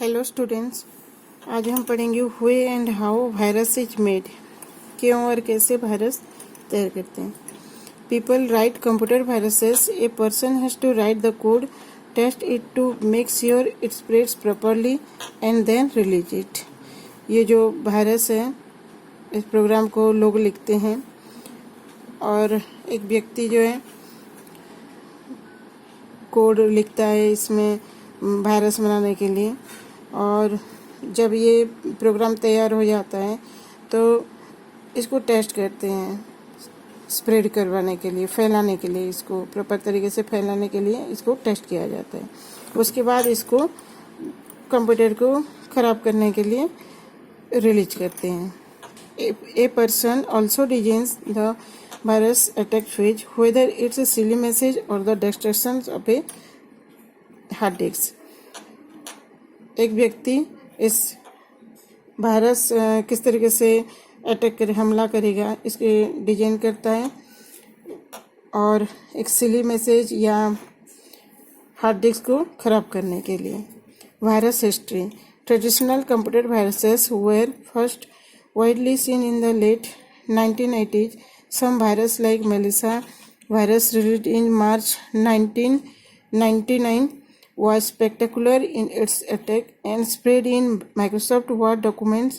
Hello students, आज हम पढ़ेंगे why and how virus is made. क्यों और कैसे वायरस तैयार करते हैं। People write computer viruses. A person has to write the code, test it to make sure it spreads properly and then release it. ये जो वायरस है, इस प्रोग्राम को लोग लिखते हैं और एक व्यक्ति जो है कोड लिखता है इसमें वायरस बनाने के लिए। और जब ये प्रोग्राम तैयार हो जाता है तो इसको टेस्ट करते हैं स्प्रेड करवाने के लिए, फैलाने के लिए, इसको प्रॉपर तरीके से फैलाने के लिए इसको टेस्ट किया जाता है। उसके बाद इसको कंप्यूटर को ख़राब करने के लिए रिलीज करते हैं। A person also designs the virus attack phase, whether it's a silly message or the destruction of a hard disk। एक व्यक्ति इस वायरस किस तरीके से अटैक कर हमला करेगा इसके डिजाइन करता है, और एक सिली मैसेज या हार्ड डिस्क को ख़राब करने के लिए। Virus history. Traditional computer viruses were first widely seen in the late 1980s। Some virus like Melissa virus released in March 1999 was spectacular in its attack and spread in Microsoft Word documents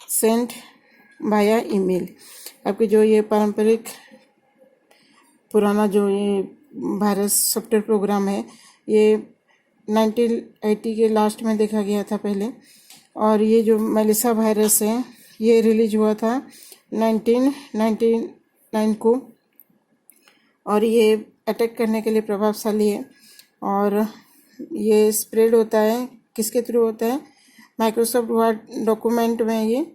sent via email। आपके जो ये पारंपरिक पुराना जो ये virus software program है, ये 1980 के लास्ट में देखा गया था पहले। और ये जो मेलिसा वायरस है ये रिलीज हुआ था 1999 को, और ये अटैक करने के लिए प्रभावशाली है। और ये स्प्रेड होता है, किसके थ्रू होता है? माइक्रोसॉफ्ट वर्ड डॉक्यूमेंट में ये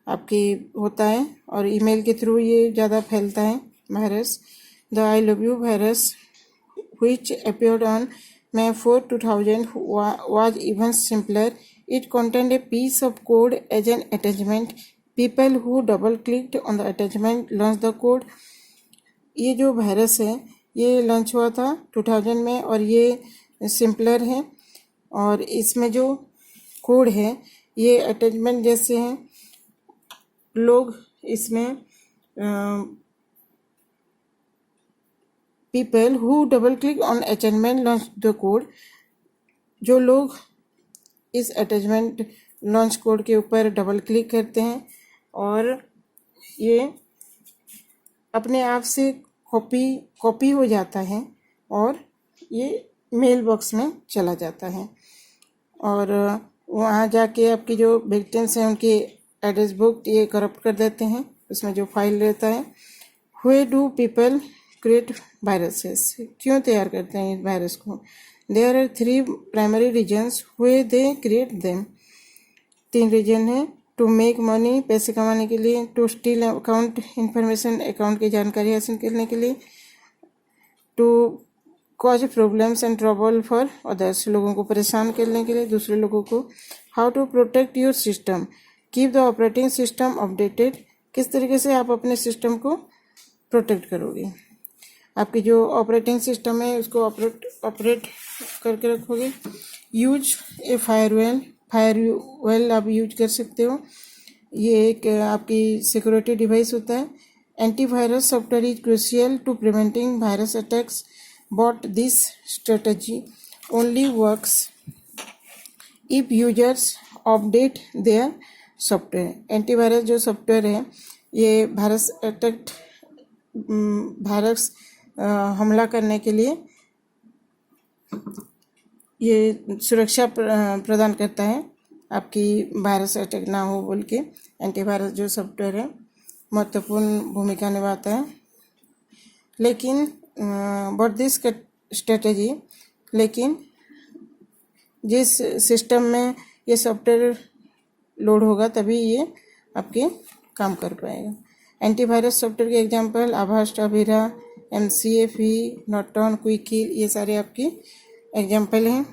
आपकी होता है, और ईमेल के थ्रू ये ज़्यादा फैलता है virus. The I love you virus which appeared on May 4, 2000 was even simpler। It contained a piece of code as an attachment। People who double-clicked on the attachment launched the code। ये जो virus है ये launch हुआ था 2000 में, और ये simpler है, और इसमें जो कोड है ये अटैचमेंट जैसे हैं। लोग इसमें people who double click on attachment launch the code. जो लोग इस अटैचमेंट लॉन्च कोड के ऊपर डबल क्लिक करते हैं और ये अपने आप से कॉपी हो जाता है और ये मेल बॉक्स में चला जाता है, और वहाँ जाके आपकी जो विक्टिम्स हैं उनकी एड्रेस बुक ये करप्ट कर देते हैं, उसमें जो फाइल रहता है। Why do people create viruses? क्यों तैयार करते हैं इस वायरस को? There are 3 primary reasons why they create them. 3 reason है। टू मेक मनी, पैसे कमाने के लिए। To steal account information, account की जानकारी हासिल करने के लिए। To cause problems and trouble for others, लोगों को परेशान करने के लिए, दूसरे लोगों को। How to protect your system, keep the operating system updated. किस तरीके से आप अपने सिस्टम को प्रोटेक्ट करोगे? आपकी जो ऑपरेटिंग सिस्टम है उसको ऑपरेट करके रखोगे। यूज ए फायरवेल आप यूज कर सकते हो। ये एक आपकी सिक्योरिटी डिवाइस होता है। Antivirus software is crucial to preventing virus attacks, but this strategy only works if users update their software। Antivirus जो सॉफ्टवेयर है ये वायरस हमला करने के लिए ये सुरक्षा प्रदान करता है, आपकी वायरस अटैक ना हो बोल के। एंटीवायरस जो सॉफ्टवेयर है महत्वपूर्ण भूमिका निभाता है। लेकिन बट दिस स्ट्रेटजी, लेकिन जिस सिस्टम में ये सॉफ्टवेयर लोड होगा तभी ये आपके काम कर पाएगा। एंटीवायरस सॉफ्टवेयर के example आभास्ट, Abhira, MCAFE, Norton, Quick Heal, ये सारे आपकी एग्जांपल हैं।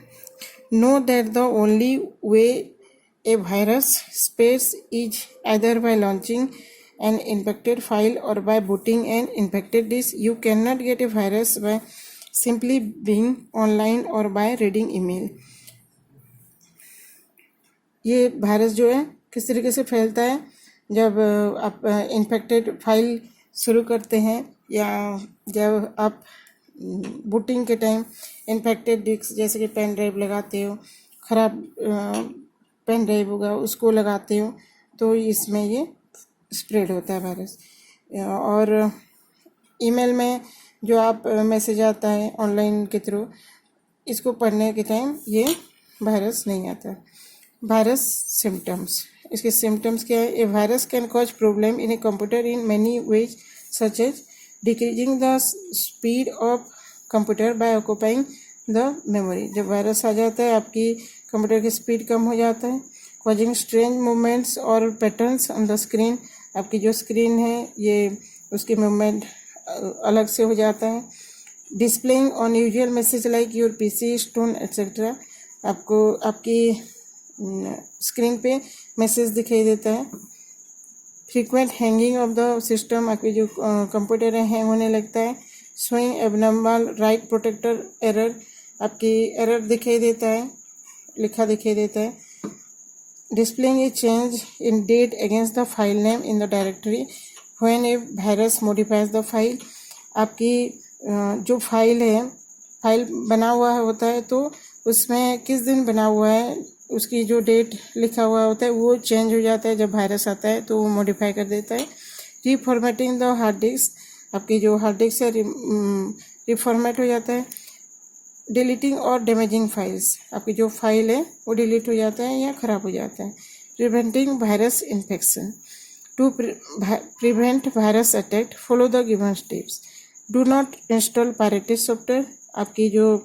Know that the only way A virus spreads is either bye launching an infected file or by booting an infected disk। You cannot get a virus by simply being online or by reading email। ये virus जो है किस तरीके से फैलता है, जब आप इन्फेक्टेड फाइल शुरू करते हैं या जब आप बूटिंग के टाइम इन्फेक्टेड डिस्क जैसे कि पेन ड्राइव लगाते हो, ख़राब पेन ड्राइव होगा उसको लगाते हो, तो इसमें ये स्प्रेड होता है वायरस। और ईमेल में जो आप मैसेज आता है ऑनलाइन के थ्रू, इसको पढ़ने के टाइम ये वायरस नहीं आता। वायरस सिम्टम्स, इसके सिम्टम्स क्या है? A virus can cause problem in a computer in many ways such as decreasing the speed of computer by occupying the memory. जब वायरस आ जाता है आपकी कंप्यूटर की स्पीड कम हो जाता है। कॉजिंग स्ट्रेंज मूवमेंट्स और पैटर्न्स ऑन द स्क्रीन, आपकी जो स्क्रीन है ये उसकी मूवमेंट अलग से हो जाता है। Displaying on usual message like your PC stone etcetera, आपको आपकी स्क्रीन पे मैसेज दिखाई देता है। Frequent hanging of the system, आपके जो कंप्यूटर है हैंग होने लगता है। Showing abnormal write protector error, आपकी एरर दिखाई देता है, लिखा दिखाई देता है। Displaying a change in date against the file name in the directory when a virus modifies the file, आपकी जो फाइल है, फाइल बना हुआ होता है तो उसमें किस दिन बना हुआ है उसकी जो डेट लिखा हुआ होता है वो चेंज हो जाता है जब वायरस आता है तो वो मॉडिफाई कर देता है। रीफॉर्मेटिंग द हार्ड डिस्क, आपकी जो हार्ड डिस्क है रिफॉर्मेट हो जाता है। डिलीटिंग और डैमेजिंग फाइल्स, आपकी जो फाइल है वो डिलीट हो जाता है या ख़राब हो जाता है। Preventing virus infection, to prevent virus attack follow the given steps. Do not install pirated software, आपकी जो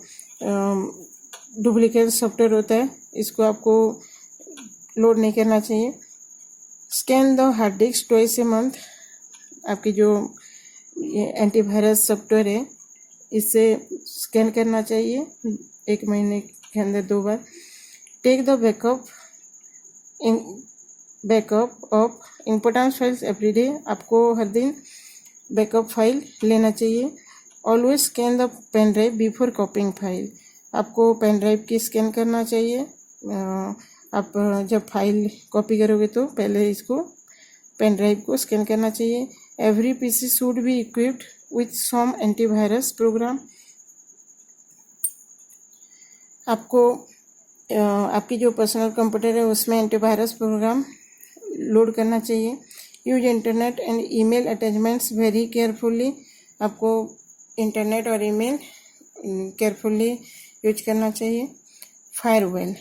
डुप्लीकेट सॉफ्टवेयर होता है इसको आपको लोड नहीं करना चाहिए। Scan the hard disk twice a month, आपकी जो ये एंटीवायरस सॉफ्टवेयर है इसे स्कैन करना चाहिए 1 महीने के अंदर 2 बार। Take the backup of important files every day, आपको हर दिन बैकअप फाइल लेना चाहिए। Always scan the pen drive before copying file, आपको पेन ड्राइव की स्कैन करना चाहिए। आप जब फाइल कॉपी करोगे तो पहले इसको पेन ड्राइव को स्कैन करना चाहिए। Every PC should be equipped with some antivirus program, आपको आपकी जो पर्सनल कंप्यूटर है उसमें एंटीवायरस प्रोग्राम लोड करना चाहिए। Use internet and email attachments very carefully, आपको इंटरनेट और ईमेल केयरफुली यूज करना चाहिए। Firewall,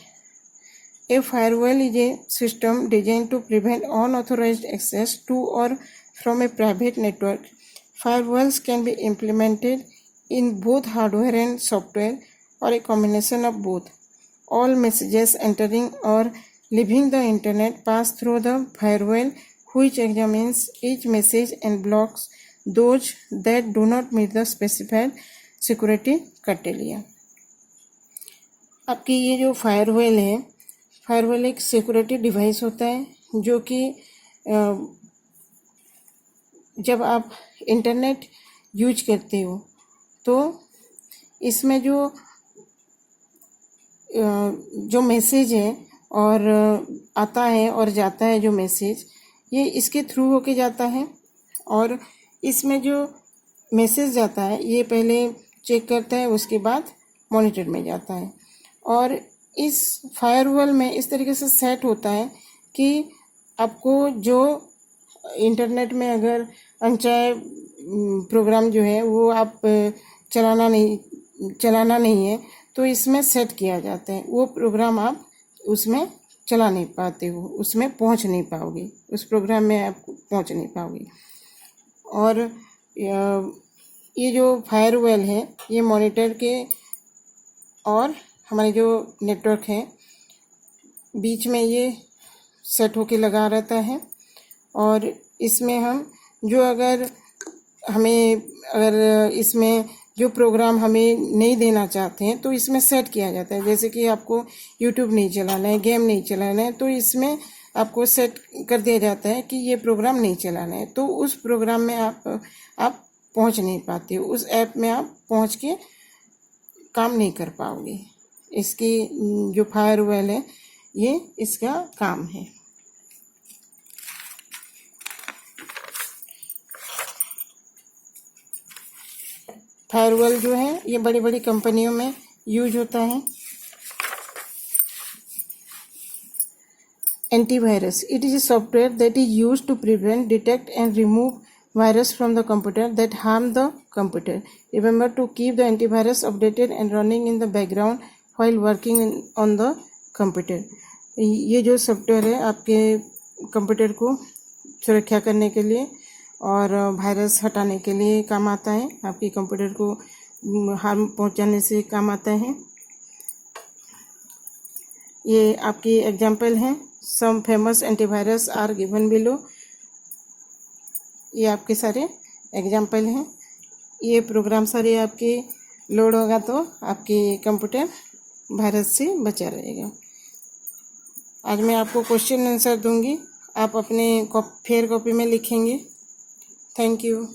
a firewall is a system design to prevent unauthorised access to और from a private network. Firewalls can be implemented in both hardware and software or a combination of both. All messages entering or leaving the internet pass through the firewall, which examines each message and blocks those that do not meet the specified security criteria. आपकी ये जो firewall है, firewall एक security device होता है जो कि जब आप इंटरनेट यूज करते हो तो इसमें जो मैसेज है और आता है और जाता है, जो मैसेज ये इसके थ्रू होके जाता है और इसमें जो मैसेज जाता है ये पहले चेक करता है, उसके बाद मॉनिटर में जाता है। और इस फायरवॉल में इस तरीके से सेट होता है कि आपको जो इंटरनेट में अगर अनचाहे प्रोग्राम जो है वो आप चलाना नहीं है तो इसमें सेट किया जाता है, वो प्रोग्राम आप उसमें चला नहीं पाते हो, उसमें पहुंच नहीं पाओगे, उस प्रोग्राम में आप पहुंच नहीं पाओगे। और ये जो फायरवॉल है ये मॉनिटर के और हमारे जो नेटवर्क है बीच में ये सेट होके लगा रहता है। और इसमें हम जो अगर इसमें जो प्रोग्राम हमें नहीं देना चाहते हैं तो इसमें सेट किया जाता है। जैसे कि आपको यूट्यूब नहीं चलाना है, गेम नहीं चलाना है, तो इसमें आपको सेट कर दिया जाता है कि ये प्रोग्राम नहीं चलाना है, तो उस प्रोग्राम में आप पहुंच नहीं पाते हो, उस ऐप में आप पहुंच के काम नहीं कर पाओगे। इसकी जो फायरवॉल है ये इसका काम है। फायरवॉल जो है ये बड़ी बड़ी कंपनियों में यूज होता है। Antivirus. It is a software that is used to prevent, detect and remove virus from the computer that harm the computer. Remember to keep the antivirus updated and running in the background while working on the computer. ये जो software है आपके computer को सुरक्षा करने के लिए और वायरस हटाने के लिए काम आता है, आपके कंप्यूटर को हार्म पहुंचाने से काम आता है। ये आपकी एग्जाम्पल हैं। Some famous antivirus are given below. ये आपके सारे एग्जाम्पल हैं। ये प्रोग्राम सारे आपके लोड होगा तो आपके कंप्यूटर वायरस से बचा रहेगा। आज मैं आपको क्वेश्चन आंसर दूंगी, आप अपने फेयर कॉपी में लिखेंगे। Thank you.